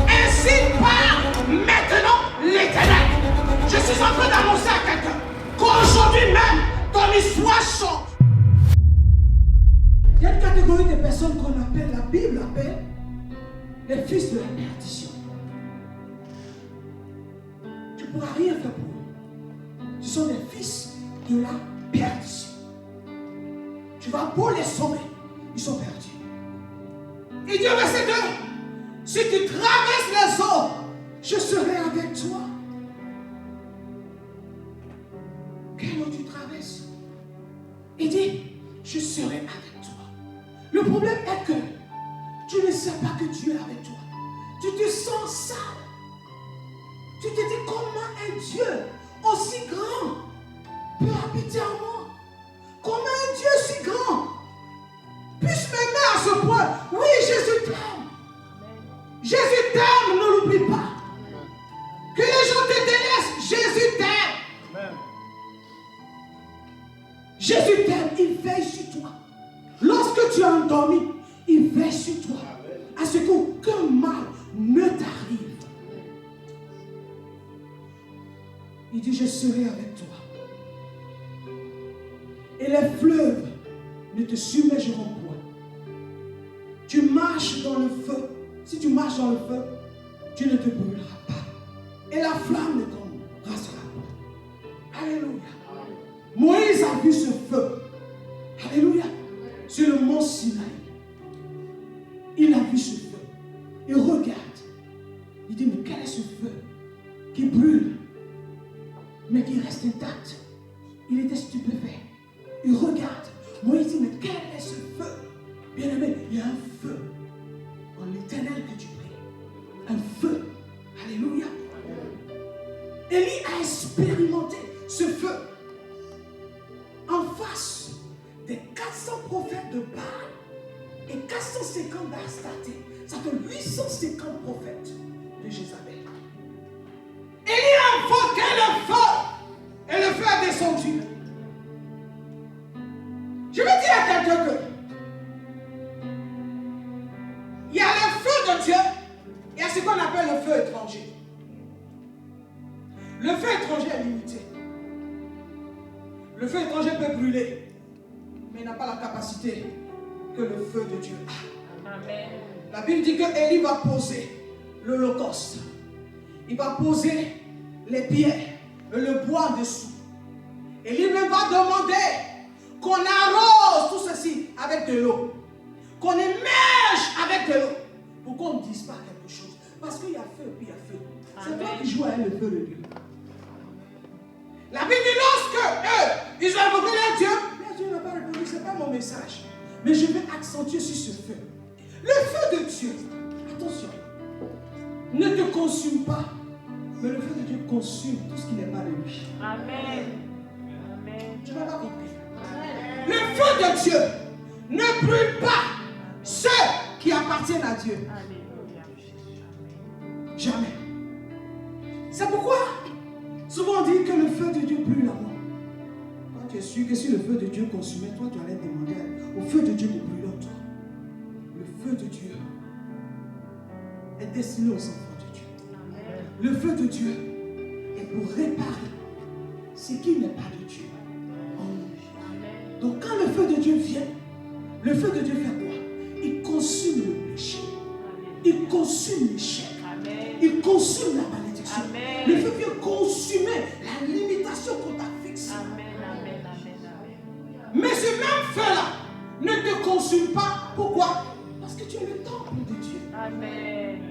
Ainsi parle maintenant l'Éternel. Je suis en train d'annoncer à quelqu'un qu'aujourd'hui même, ton histoire change. Il y a une catégorie de personnes qu'on appelle, la Bible appelle, les fils de la perdition. Tu ne pourras rien faire pour eux. Ce sont des fils de la perdition. Tu vas beau les sauver, ils sont perdus. Il dit au verset 2, si tu traverses les eaux, je serai avec toi. Quelle eau tu traverses? Il dit, je serai avec toi. Le problème est que tu ne sais pas que Dieu est avec toi. Tu te sens sale. Tu te dis comment un Dieu aussi grand peut habiter en moi. Comment un Dieu si grand puisse m'aimer à ce point. Oui, Jésus t'aime. Jésus t'aime, ne l'oublie pas. Que les gens te délaissent, Jésus t'aime. Jésus t'aime, il veille sur toi. Lorsque tu es endormi, il veille sur toi. À ce qu'aucun mal ne t'arrive. Il dit, je serai avec toi. Et les fleuves ne te submergeront point. Tu marches dans le feu. Si tu marches dans le feu, tu ne te brûleras pas. Et la flamme ne t'embrassera pas. Alléluia. Moïse a vu ce feu. Alléluia. Sur le mont Sinaï. Il a vu ce feu. Il regarde. Il dit, mais quel est ce feu qui brûle, mais qui reste intact? Il était stupéfait. Il regarde. Moïse dit, mais quel est ce feu? Bien-aimé, il y a un feu en l'Éternel que tu pries. Un feu. Alléluia. Élie a expérimenté ce feu en face des 400 prophètes de Baal et 450 d'Astarté. Ça fait 850 prophètes de Jézabel. Élie a invoqué le feu et le feu a descendu. Je vais dire à quelqu'un que il y a le feu de Dieu et il y a ce qu'on appelle le feu étranger. Le feu étranger est limité. Le feu étranger peut brûler, mais il n'a pas la capacité que le feu de Dieu a. Amen. La Bible dit que Élie va poser l'holocauste. Il va poser les pierres et le bois dessous. Élie va demander qu'on arrose tout ceci avec de l'eau. Qu'on émerge avec de l'eau. Pour qu'on ne dise pas quelque chose. Parce qu'il y a feu et puis il y a feu. C'est toi qui joues avec le feu de Dieu. La Bible dit lorsque eux, ils ont invoqué leur Dieu n'a pas répondu, ce n'est pas mon message. Mais je vais accentuer sur ce feu. Le feu de Dieu, attention, ne te consume pas, mais le feu de Dieu consume tout ce qui n'est pas de lui. Amen. Amen. Tu n'as pas compris. Amen. Le feu de Dieu ne brûle pas ceux qui appartiennent à Dieu. Alléluia. Jamais. C'est pourquoi souvent on dit que le feu de Dieu brûle en moi. Quand tu es sûr que si le feu de Dieu consumait, toi tu allais demander au feu de Dieu de brûler en toi. Le feu de Dieu est destiné aux enfants de Dieu. Amen. Le feu de Dieu est pour réparer ce qui n'est pas de Dieu en nous. Donc quand le feu de Dieu vient, le feu de Dieu fait quoi? Il consume le péché. Il consume l'échec. Il consume la malédiction. Amen. Le feu vient consumer la limitation qu'on t'a fixée. Mais ce même feu-là ne te consume pas. Pourquoi? Parce que tu es le temple de Dieu. Amen.